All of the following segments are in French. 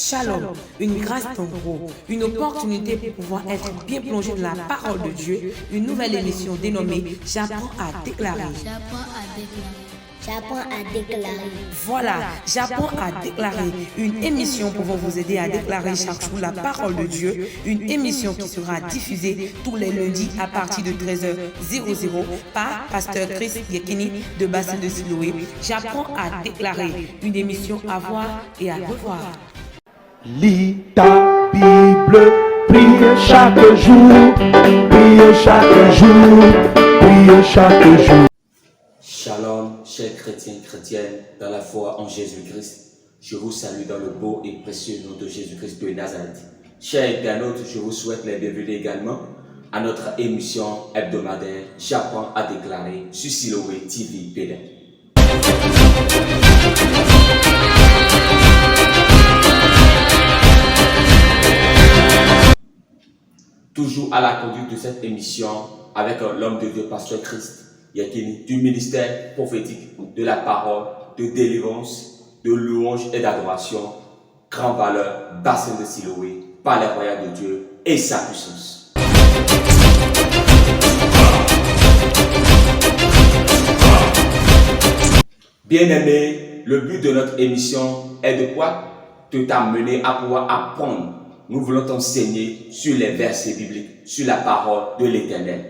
Shalom, une grâce en gros, une opportunité pour pouvoir être bien plongé dans la parole de Dieu, une nouvelle émission dénommée J'apprends à déclarer. J'apprends à déclarer. Voilà, J'apprends à déclarer, une émission pouvant vous aider à déclarer chaque jour la parole de Dieu, une émission qui sera diffusée tous les lundis à partir de 13h00 par Pasteur Chris Yekini de Bassin de Siloé. J'apprends à déclarer, une émission à voir et à revoir. Lis ta Bible, prie chaque jour, prie chaque jour, prie chaque jour. Shalom, chers chrétiens et chrétiennes, dans la foi en Jésus-Christ. Je vous salue dans le beau et précieux nom de Jésus-Christ de Nazareth. Chers internautes, je vous souhaite la bienvenue également à notre émission hebdomadaire J'apprends à déclarer sur Siloé TV Bénin. Toujours à la conduite de cette émission avec l'homme de Dieu, Pasteur Christ Yekini, du ministère prophétique, de la parole, de délivrance, de louange et d'adoration, grand valeur, bassin de Siloé, par les royaumes de Dieu et sa puissance. Bien-aimé, le but de notre émission est de quoi? De t'amener à pouvoir apprendre. Nous voulons t'enseigner sur les versets bibliques, sur la parole de l'Éternel.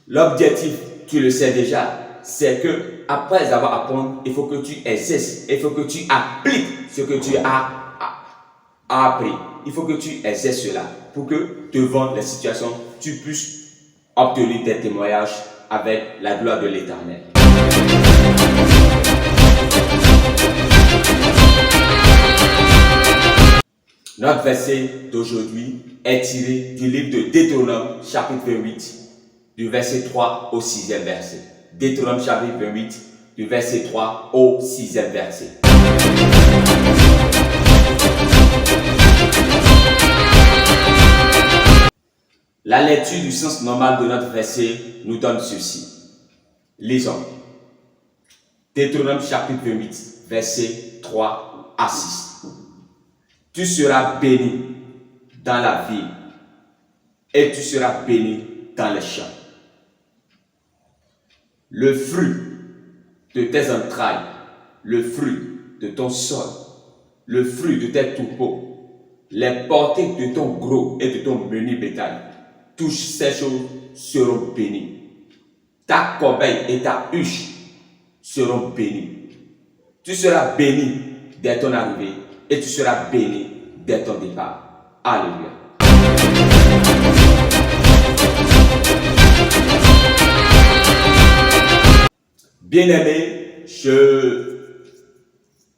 L'objectif, tu le sais déjà, c'est que après avoir appris, il faut que tu exerces, il faut que tu appliques ce que tu as appris. Il faut que tu exerces cela pour que devant les situations, tu puisses obtenir tes témoignages avec la gloire de l'Éternel. Notre verset d'aujourd'hui est tiré du livre de Deutéronome, chapitre 28, du verset 3 au 6e verset. Deutéronome, chapitre 28, du verset 3 au 6e verset. La lecture du sens normal de notre verset nous donne ceci. Lisons. Deutéronome, chapitre 28, verset 3 à 6. Tu seras béni dans la ville et tu seras béni dans les champs. Le fruit de tes entrailles, le fruit de ton sol, le fruit de tes troupeaux, les portées de ton gros et de ton menu bétail, toutes ces choses seront bénies. Ta corbeille et ta huche seront bénies. Tu seras béni dès ton arrivée et tu seras béni dès ton départ. Alléluia. Bien-aimé, je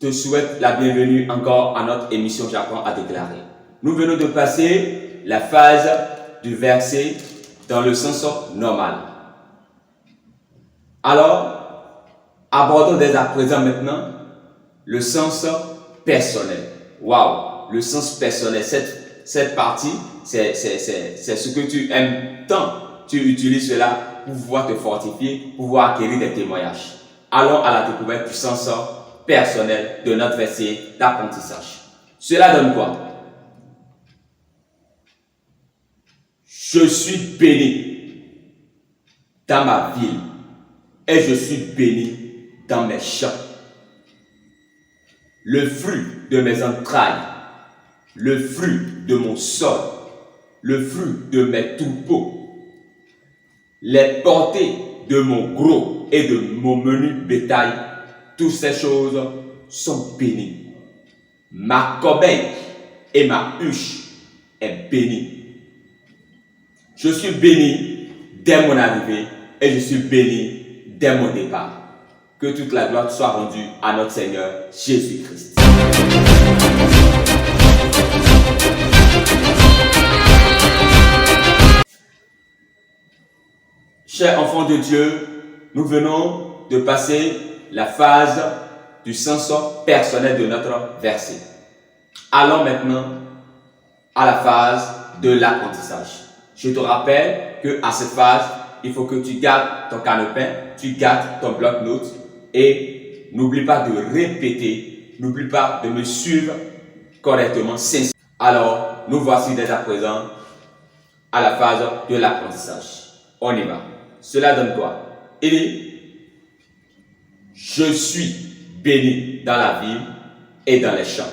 te souhaite la bienvenue encore à notre émission J'apprends à déclarer. Nous venons de passer la phase du verset dans le sens normal. Alors, abordons dès à présent maintenant le sens personnel. Waouh, le sens personnel, cette partie, c'est ce que tu aimes tant. Tu utilises cela pour pouvoir te fortifier, pour pouvoir acquérir des témoignages. Allons à la découverte du sens personnel de notre verset d'apprentissage. Cela donne quoi? Je suis béni dans ma ville et je suis béni dans mes champs. Le fruit de mes entrailles, le fruit de mon sol, le fruit de mes troupeaux, les portées de mon gros et de mon menu bétail, toutes ces choses sont bénies. Ma corbeille et ma huche est bénie. Je suis béni dès mon arrivée et je suis béni dès mon départ. Que toute la gloire soit rendue à notre Seigneur Jésus-Christ. Chers enfants de Dieu, nous venons de passer la phase du sens personnel de notre verset. Allons maintenant à la phase de l'apprentissage. Je te rappelle qu'à cette phase, il faut que tu gardes ton calepin, tu gardes ton bloc-notes et n'oublie pas de répéter, n'oublie pas de me suivre correctement. Alors, nous voici dès à présent à la phase de l'apprentissage. On y va. Cela donne quoi? Il dit, je suis béni dans la ville et dans les champs.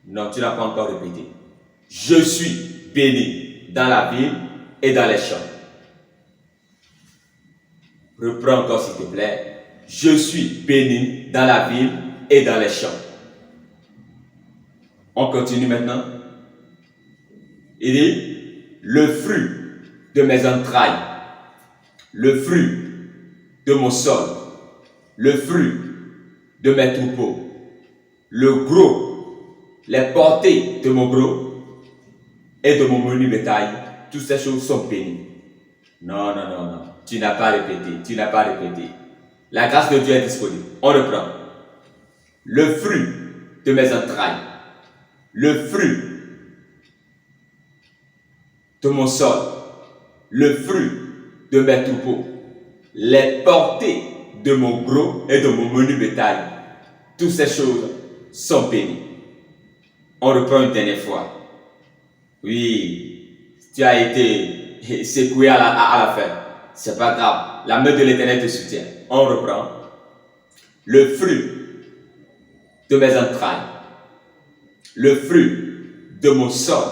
Non, tu n'as pas encore répété. Je suis béni dans la ville et dans les champs. Reprends encore s'il te plaît. Je suis béni dans la ville et dans les champs. On continue maintenant. Il dit, le fruit de mes entrailles, le fruit de mon sol, le fruit de mes troupeaux, le gros, les portées de mon gros et de mon menu bétail, toutes ces choses sont bénies. Non, non, non, non. Tu n'as pas répété, tu n'as pas répété. La grâce de Dieu est disponible. On reprend. Le fruit de mes entrailles, le fruit de mon sol, le fruit de mes troupeaux, les portées de mon gros et de mon menu bétail, toutes ces choses sont bénies. On reprend une dernière fois. Oui, tu as été secoué à la fin. C'est pas grave. La main de l'Éternel te soutient. On reprend. Le fruit de mes entrailles, le fruit de mon sol,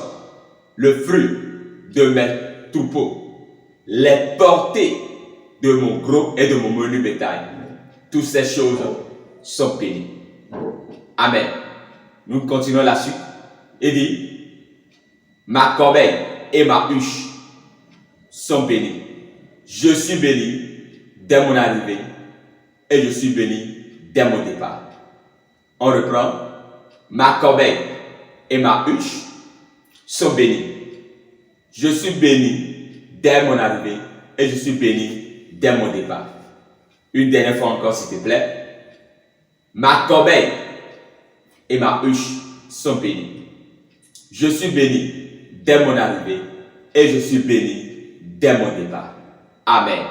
le fruit de mes troupeaux, les portées de mon gros et de mon menu bétail. Toutes ces choses sont bénies. Amen. Nous continuons la suite. Il dit, ma corbeille et ma huche sont bénies. Je suis béni dès mon arrivée et je suis béni dès mon départ. On reprend. Ma corbeille et ma huche sont bénies. Je suis béni dès mon arrivée et je suis béni dès mon départ. Une dernière fois encore, s'il te plaît. Ma corbeille et ma huche sont bénies. Je suis béni dès mon arrivée et je suis béni dès mon départ. Amen.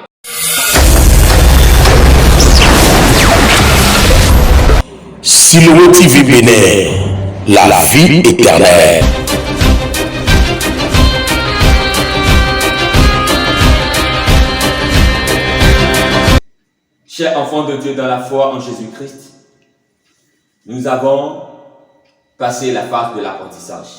Siloé TV Bénin, la vie éternelle. Chers enfants de Dieu dans la foi en Jésus-Christ, nous avons passé la phase de l'apprentissage.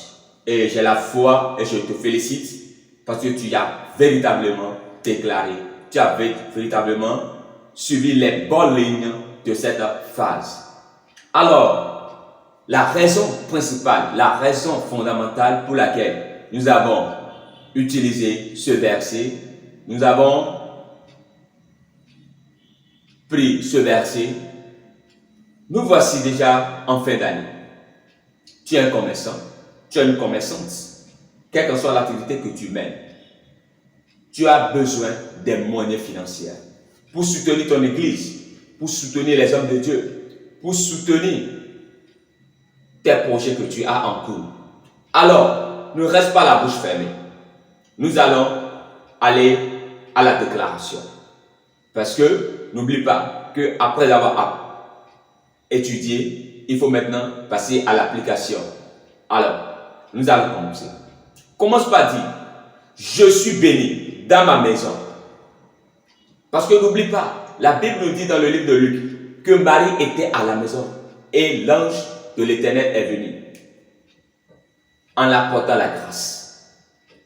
Et j'ai la foi et je te félicite parce que tu as véritablement déclaré, tu as véritablement suivi les bonnes lignes de cette phase. Alors, la raison principale, la raison fondamentale pour laquelle nous avons utilisé ce verset, nous avons pris ce verset, nous voici déjà en fin d'année. Tu es un commerçant, tu es une commerçante, quelle que soit l'activité que tu mènes, tu as besoin des moyens financiers pour soutenir ton église, pour soutenir les hommes de Dieu, pour soutenir tes projets que tu as en cours. Alors, ne reste pas la bouche fermée. Nous allons aller à la déclaration. Parce que, n'oublie pas qu'après avoir étudié, il faut maintenant passer à l'application. Alors, nous allons commencer. Commence par dire, je suis béni dans ma maison. Parce que n'oublie pas, la Bible nous dit dans le livre de Luc que Marie était à la maison et l'ange de l'Éternel est venu en apportant la grâce.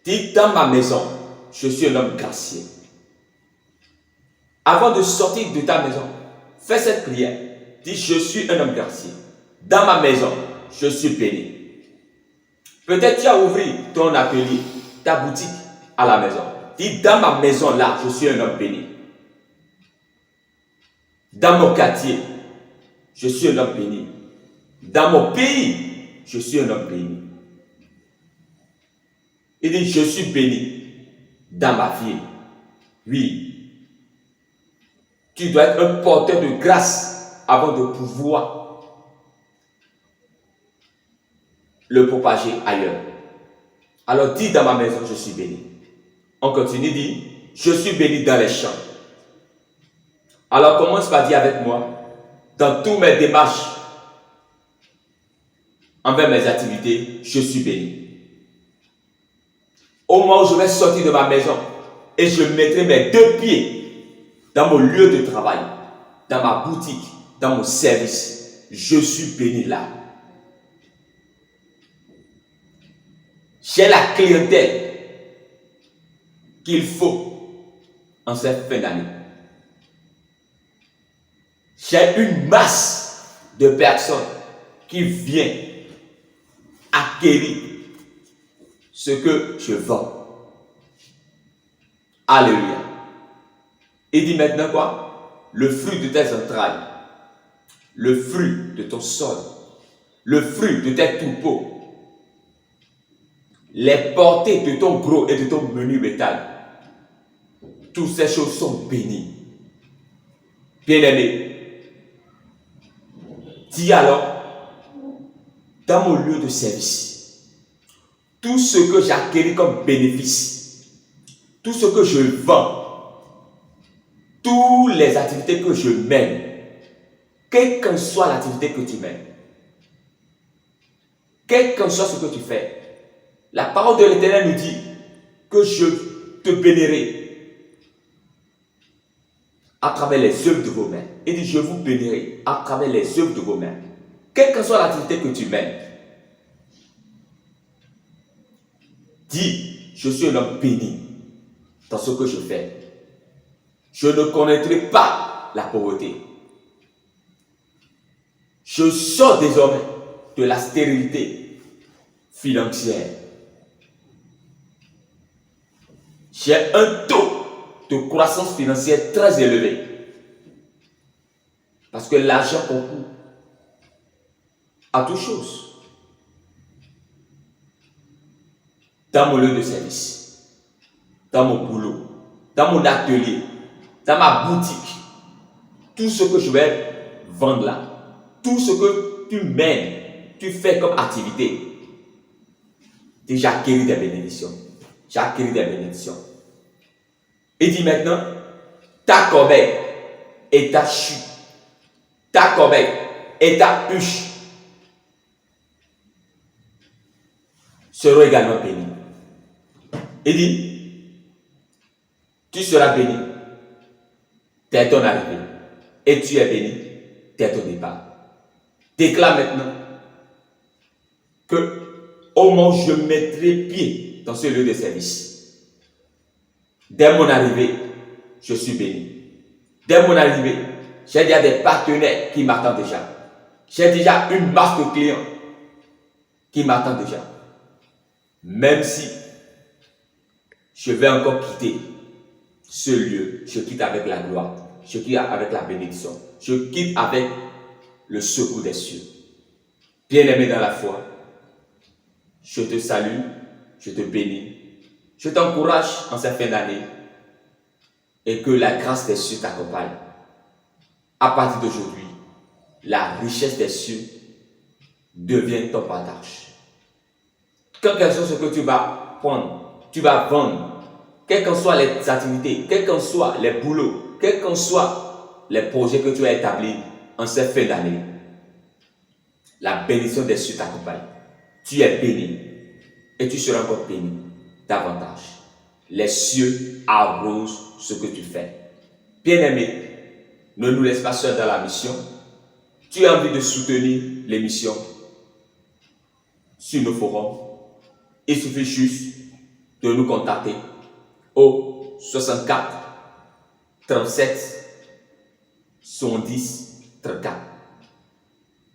Dis, dans ma maison, je suis un homme gracié. Avant de sortir de ta maison, fais cette prière. Dis, je suis un homme gracié. Dans ma maison, je suis béni. Peut-être tu as ouvert ton atelier, ta boutique à la maison. Dis, dans ma maison là, je suis un homme béni. Dans mon quartier, je suis un homme béni. Dans mon pays, je suis un homme béni. Il dit, je suis béni dans ma vie. Oui. Tu dois être un porteur de grâce avant de pouvoir le propager ailleurs. Alors dis, dans ma maison, je suis béni. On continue, dit, Je suis béni dans les champs. Alors commence par dire avec moi, dans toutes mes démarches, envers mes activités, je suis béni. Au moment où je vais sortir de ma maison et je mettrai mes 2 pieds dans mon lieu de travail, dans ma boutique, dans mon service, je suis béni là. J'ai la clientèle qu'il faut en cette fin d'année. J'ai une masse de personnes qui viennent acquérir ce que je vends. Alléluia. Il dit maintenant quoi? Le fruit de tes entrailles, le fruit de ton sol, le fruit de tes troupeaux, les portées de ton gros et de ton menu bétail, toutes ces choses sont bénies. Bien-aimé, dis alors, dans mon lieu de service, tout ce que j'acquéris comme bénéfice, tout ce que je vends, toutes les activités que je mène, quelle qu'en soit l'activité que tu mènes, quel qu'en soit ce que tu fais, la parole de l'Éternel nous dit que je te bénirai à travers les œuvres de vos mains. Il dit, je vous bénirai à travers les œuvres de vos mains. Quelle que soit l'activité que tu mènes, dis, je suis un homme béni dans ce que je fais. Je ne connaîtrai pas la pauvreté. Je sors désormais de la stérilité financière. J'ai un taux de croissance financière très élevé. Parce que l'argent concourt à toute chose. Dans mon lieu de service, dans mon boulot, dans mon atelier, dans ma boutique, tout ce que je vais vendre là, tout ce que tu mènes, tu fais comme activité, j'ai acquis des bénédictions. J'ai acquis des bénédictions. Il dit maintenant, ta corbeille et ta chute, ta corbeille et ta huche seront également bénies. Il dit, tu seras béni dès ton arrivée et tu es béni dès ton départ. Déclare maintenant que au moment où je mettrai pied dans ce lieu de service, dès mon arrivée, je suis béni. Dès mon arrivée, j'ai déjà des partenaires qui m'attendent déjà. J'ai déjà une masse de clients qui m'attendent déjà. Même si je vais encore quitter ce lieu, je quitte avec la gloire, je quitte avec la bénédiction, je quitte avec le secours des cieux. Bien-aimé dans la foi, je te salue, je te bénis, je t'encourage en cette fin d'année et que la grâce des cieux t'accompagne. À partir d'aujourd'hui, la richesse des cieux devient ton partage. Quel que soit ce que tu vas prendre, tu vas vendre, quelles qu'en soient les activités, quels qu'en soient les boulots, quels qu'en soient les projets que tu as établis en cette fin d'année, la bénédiction des cieux t'accompagne. Tu es béni et tu seras encore béni davantage. Les cieux arrosent ce que tu fais. Bien-aimé, ne nous laisse pas seuls dans la mission. Tu as envie de soutenir l'émission sur nos forums. Il suffit juste de nous contacter au 64 37 110 34.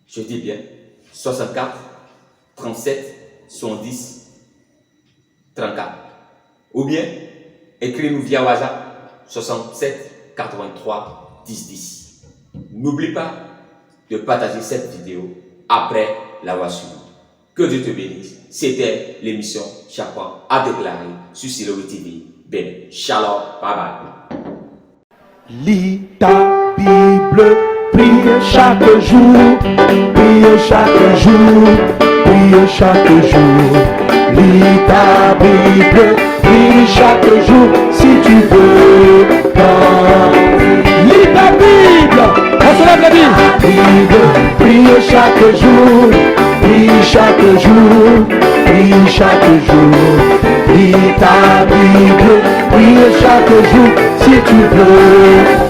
Je dis bien 64 37 110 34. Ou bien écris-nous via WhatsApp 67 83 10 10. N'oublie pas de partager cette vidéo après l'avoir suivie. Que Dieu te bénisse. C'était l'émission Chacun a déclaré sur Siloé TV. Ben, shalom, bye bye. Lis ta Bible, prie chaque jour, prie chaque jour, prie chaque jour. Lis ta Bible, prie prie chaque jour si tu veux. Lis ta Bible. On se lève la Bible. Prie chaque jour. Prie chaque jour. Prie chaque jour. Lis ta Bible. Prie chaque jour si tu veux.